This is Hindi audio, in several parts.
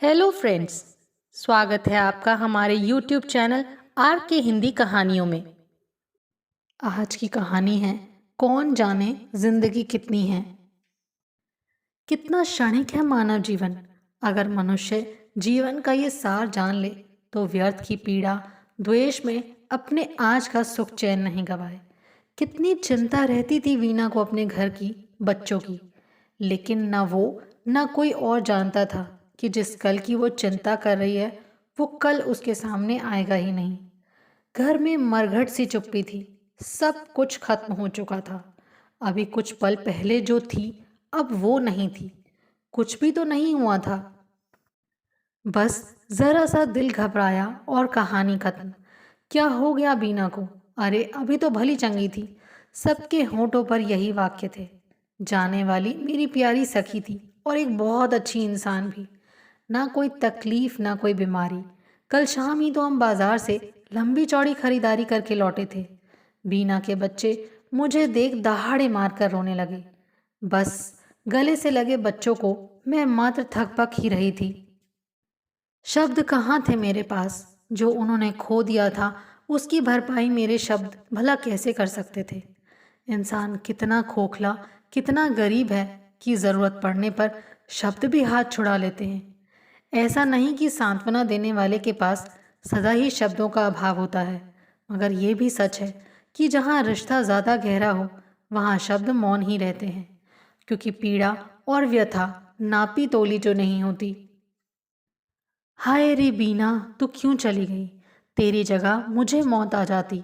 Hello friends. स्वागत है आपका हमारे यूट्यूब चैनल आर के हिंदी कहानियों में। आज की कहानी है कौन जाने जिंदगी कितनी है। कितना क्षणिक है मानव जीवन। अगर मनुष्य जीवन का ये सार जान ले तो व्यर्थ की पीड़ा द्वेष में अपने आज का सुख चैन नहीं गवाए। कितनी चिंता रहती थी वीना को अपने घर की, बच्चों की, लेकिन न वो न कोई और जानता था कि जिस कल की वो चिंता कर रही है वो कल उसके सामने आएगा ही नहीं। घर में मरघट सी चुप्पी थी। सब कुछ खत्म हो चुका था। अभी कुछ पल पहले जो थी अब वो नहीं थी। कुछ भी तो नहीं हुआ था। बस जरा सा दिल घबराया और कहानी खत्म। क्या हो गया बीना को? अरे अभी तो भली चंगी थी। सबके होठों पर यही वाक्य थे। जाने वाली मेरी प्यारी सखी थी और एक बहुत अच्छी इंसान भी। ना कोई तकलीफ ना कोई बीमारी। कल शाम ही तो हम बाजार से लंबी चौड़ी खरीदारी करके लौटे थे। बीना के बच्चे मुझे देख दहाड़े मारकर रोने लगे। बस गले से लगे बच्चों को मैं मात्र थकपक ही रही थी। शब्द कहाँ थे मेरे पास? जो उन्होंने खो दिया था उसकी भरपाई मेरे शब्द भला कैसे कर सकते थे? इंसान कितना खोखला, कितना गरीब है कि ज़रूरत पड़ने पर शब्द भी हाथ छुड़ा लेते हैं। ऐसा नहीं कि सांत्वना देने वाले के पास सदा ही शब्दों का अभाव होता है, मगर ये भी सच है कि जहाँ रिश्ता ज़्यादा गहरा हो वहाँ शब्द मौन ही रहते हैं, क्योंकि पीड़ा और व्यथा नापी तोली जो नहीं होती। हाय रे बीना, तू क्यों चली गई? तेरी जगह मुझे मौत आ जाती।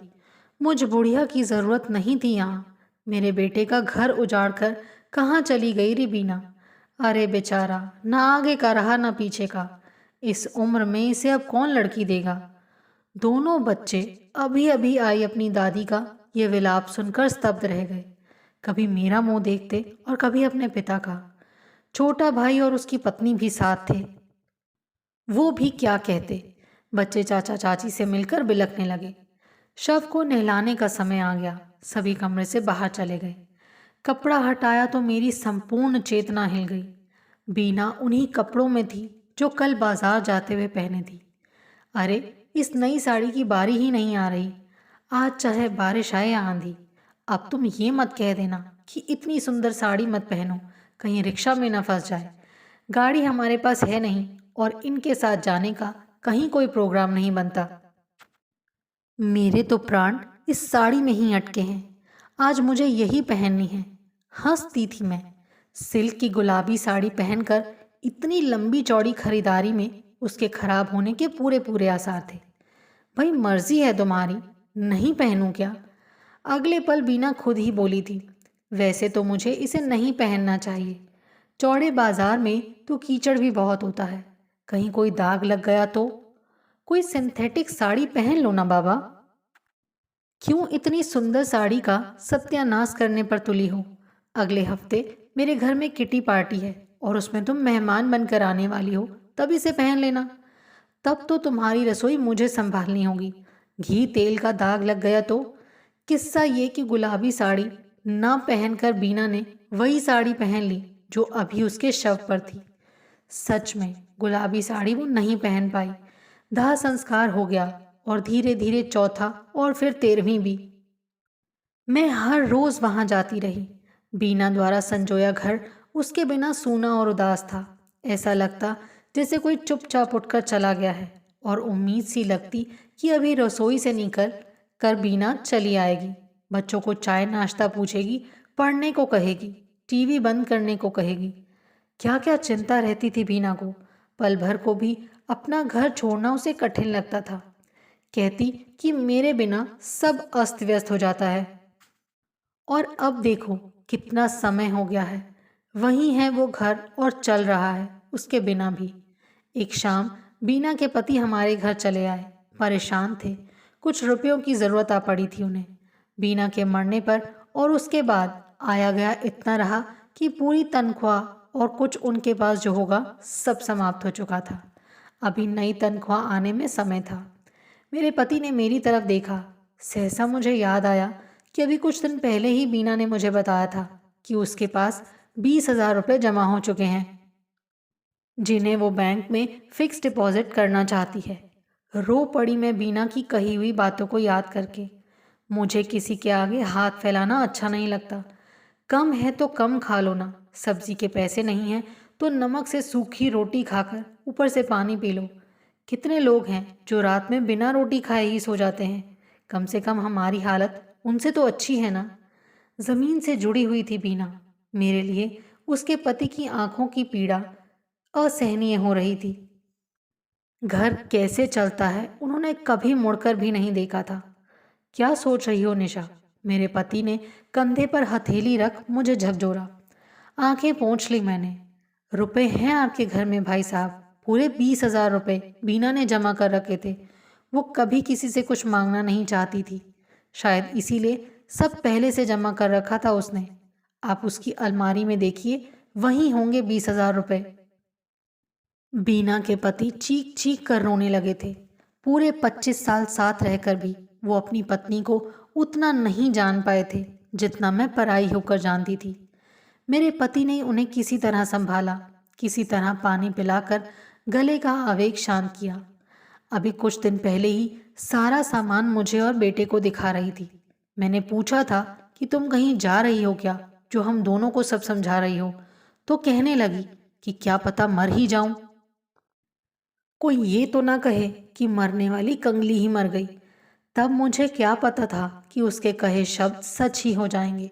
मुझ बुढ़िया की ज़रूरत नहीं थी यहाँ। मेरे बेटे का घर उजाड़ कर कहाँ चली गई रे बीना? अरे बेचारा, ना आगे का रहा ना पीछे का। इस उम्र में इसे अब कौन लड़की देगा? दोनों बच्चे अभी अभी आई अपनी दादी का ये विलाप सुनकर स्तब्ध रह गए। कभी मेरा मुंह देखते और कभी अपने पिता का। छोटा भाई और उसकी पत्नी भी साथ थे। वो भी क्या कहते। बच्चे चाचा चाची से मिलकर बिलखने लगे। शव को नहलाने का समय आ गया। सभी कमरे से बाहर चले गए। कपड़ा हटाया तो मेरी संपूर्ण चेतना हिल गई। बीना उन्हीं कपड़ों में थी जो कल बाजार जाते हुए पहने थी। अरे इस नई साड़ी की बारी ही नहीं आ रही। आज चाहे बारिश आए या आंधी। अब तुम ये मत कह देना कि इतनी सुंदर साड़ी मत पहनो, कहीं रिक्शा में ना फंस जाए। गाड़ी हमारे पास है नहीं और इनके साथ जाने का कहीं कोई प्रोग्राम नहीं बनता। मेरे तो प्राण इस साड़ी में ही अटके हैं। आज मुझे यही पहननी है। हंसती थी मैं। सिल्क की गुलाबी साड़ी पहनकर इतनी लंबी चौड़ी खरीदारी में उसके खराब होने के पूरे पूरे आसार थे। भाई मर्जी है तुम्हारी, नहीं पहनूं क्या? अगले पल बीना खुद ही बोली थी, वैसे तो मुझे इसे नहीं पहनना चाहिए। चौड़े बाजार में तो कीचड़ भी बहुत होता है, कहीं कोई दाग लग गया तो। कोई सिंथेटिक साड़ी पहन लो ना बाबा। क्यों इतनी सुंदर साड़ी का सत्यानाश करने पर तुली हो? अगले हफ्ते मेरे घर में किटी पार्टी है और उसमें तुम मेहमान बनकर आने वाली हो, तब इसे पहन लेना। तब तो तुम्हारी रसोई मुझे संभालनी होगी। घी तेल का दाग लग गया तो? किस्सा ये कि गुलाबी साड़ी ना पहनकर बीना ने वही साड़ी पहन ली जो अभी उसके शव पर थी। सच में गुलाबी साड़ी वो नहीं पहन पाई। दाह संस्कार हो गया और धीरे धीरे चौथा और फिर 13वीं भी। मैं हर रोज वहां जाती रही। बीना द्वारा संजोया घर उसके बिना सूना और उदास था। ऐसा लगता जैसे कोई चुपचाप उठकर चला गया है और उम्मीद सी लगती कि अभी रसोई से निकल कर बीना चली आएगी। बच्चों को चाय नाश्ता पूछेगी, पढ़ने को कहेगी, टीवी बंद करने को कहेगी। क्या क्या चिंता रहती थी बीना को। पल भर को भी अपना घर छोड़ना उसे कठिन लगता था। कहती कि मेरे बिना सब अस्त व्यस्त हो जाता है। और अब देखो कितना समय हो गया है। वहीं है वो घर और चल रहा है उसके बिना भी। एक शाम बीना के पति हमारे घर चले आए। परेशान थे। कुछ रुपयों की ज़रूरत आ पड़ी थी उन्हें। बीना के मरने पर और उसके बाद आया गया इतना रहा कि पूरी तनख्वाह और कुछ उनके पास जो होगा सब समाप्त हो चुका था। अभी नई तनख्वाह आने में समय था। मेरे पति ने मेरी तरफ देखा। सहसा मुझे याद आया कि अभी कुछ दिन पहले ही बीना ने मुझे बताया था कि उसके पास 20,000 रुपये जमा हो चुके हैं। जिन्हें वो बैंक में फिक्स डिपॉजिट करना चाहती है। रो पड़ी मैं बीना की कही हुई बातों को याद करके। मुझे किसी के आगे हाथ फैलाना अच्छा नहीं लगता। कम है तो कम खा लो ना, सब्जी के पैसे नहीं हैं तो नमक से सूखी रोटी खाकर ऊपर से पानी पी लो। कितने लोग हैं जो रात में बिना रोटी खाए ही सो जाते हैं। कम से कम हमारी हालत उनसे तो अच्छी है ना। जमीन से जुड़ी हुई थी बीना। मेरे लिए उसके पति की आंखों की पीड़ा असहनीय हो रही थी। घर कैसे चलता है उन्होंने कभी मुड़कर भी नहीं देखा था। क्या सोच रही हो निशा? मेरे पति ने कंधे पर हथेली रख मुझे झकझोरा। आंखें पोंछ ली मैंने। रुपए हैं आपके घर में भाई साहब, पूरे 20,000 रुपए बीना ने जमा कर रखे थे। वो कभी किसी से कुछ मांगना नहीं चाहती थी, शायद इसीलिए सब पहले से जमा कर रखा था उसने। आप उसकी अलमारी में देखिए, वहीं होंगे 20,000 रुपए। बीना के पति चीख चीख कर रोने लगे थे। पूरे 25 साल साथ रहकर भी वो अपनी पत्नी को उतना नहीं जान पाए थे जितना मैं पराई होकर जानती थी। मेरे पति ने उन्हें किसी तरह संभाला, किसी तरह पानी पिलाकर गले का आवेग शांत किया। अभी कुछ दिन पहले ही सारा सामान मुझे और बेटे को दिखा रही थी। मैंने पूछा था कि तुम कहीं जा रही हो क्या, जो हम दोनों को सब समझा रही हो? तो कहने लगी कि क्या पता मर ही जाऊं। कोई ये तो ना कहे कि मरने वाली कंगली ही मर गई। तब मुझे क्या पता था कि उसके कहे शब्द सच ही हो जाएंगे।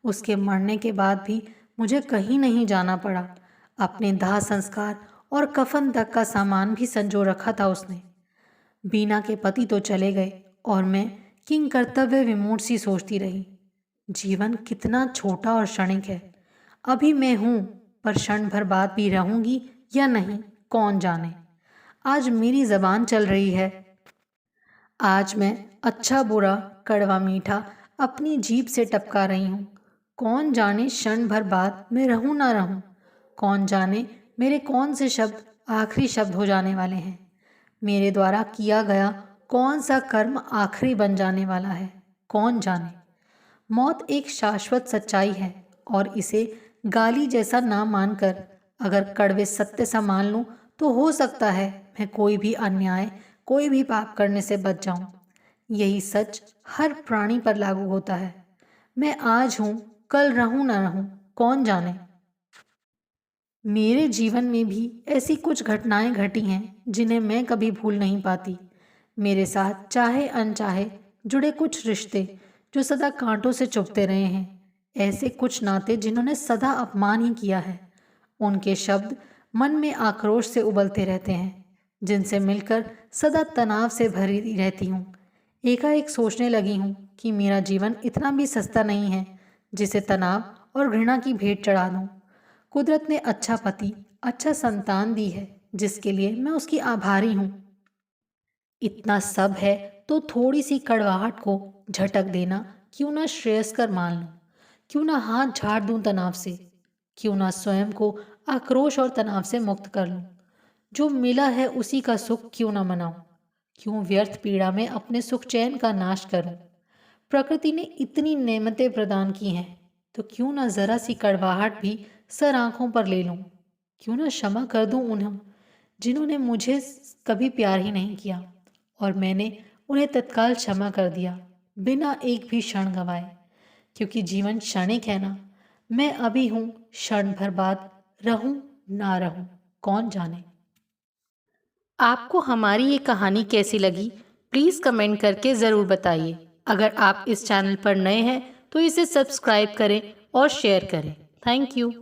उसके मरने के बाद भी मुझे कहीं नहीं जाना पड़ा। अपने दाह संस्कार और कफन तक का सामान भी संजो रखा था उसने। बीना के पति तो चले गए और मैं किंग कर्तव्य विमूढ़ सी सोचती रही। जीवन कितना छोटा और क्षणिक है। अभी मैं हूँ, पर क्षण भर बाद भी रहूंगी या नहीं, कौन जाने। आज मेरी जबान चल रही है। आज मैं अच्छा बुरा कड़वा मीठा अपनी जीभ से टपका रही हूँ। कौन जाने क्षण भर बाद मैं रहूं ना रहूं। कौन जाने मेरे कौन से शब्द आखिरी शब्द हो जाने वाले हैं। मेरे द्वारा किया गया कौन सा कर्म आखिरी बन जाने वाला है, कौन जाने। मौत एक शाश्वत सच्चाई है और इसे गाली जैसा ना मानकर अगर कड़वे सत्य सा मान लूं तो हो सकता है मैं कोई भी अन्याय, कोई भी पाप करने से बच जाऊं। यही सच हर प्राणी पर लागू होता है। मैं आज हूं, कल रहूं ना रहूं, कौन जाने। मेरे जीवन में भी ऐसी कुछ घटनाएं घटी हैं जिन्हें मैं कभी भूल नहीं पाती। मेरे साथ चाहे अनचाहे जुड़े कुछ रिश्ते जो सदा कांटों से चुभते रहे हैं। ऐसे कुछ नाते जिन्होंने सदा अपमान ही किया है। उनके शब्द मन में आक्रोश से उबलते रहते हैं, जिनसे मिलकर सदा तनाव से भरी रहती हूँ। एकाएक सोचने लगी हूँ कि मेरा जीवन इतना भी सस्ता नहीं है जिसे तनाव और घृणा की भेंट चढ़ा दूँ। कुदरत ने अच्छा पति, अच्छा संतान दी है, जिसके लिए मैं उसकी आभारी हूँ। इतना सब है तो थोड़ी सी कड़वाहट को झटक देना क्यों ना श्रेयस्कर मान लूं। क्यों ना हाथ झाड़ दूं तनाव से। क्यों ना स्वयं को आक्रोश और तनाव से मुक्त कर लूं। जो मिला है उसी का सुख क्यों ना मनाऊं। क्यों व्यर्थ पीड़ा में अपने सुख चैन का नाश करूं। प्रकृति ने इतनी नेमतें प्रदान की हैं तो क्यों ना जरा सी कड़वाहट भी सर आंखों पर ले लूं। क्यों ना क्षमा कर दूं उन्हें जिन्होंने मुझे कभी प्यार ही नहीं किया और मैंने उन्हें तत्काल क्षमा कर दिया बिना एक भी क्षण गंवाए। क्योंकि जीवन क्षणिक है ना। मैं अभी हूं, क्षण भर बाद रहूं ना रहूं, कौन जाने। आपको हमारी ये कहानी कैसी लगी, प्लीज़ कमेंट करके ज़रूर बताइए। अगर आप इस चैनल पर नए हैं तो इसे सब्सक्राइब करें और शेयर करें। Thank you.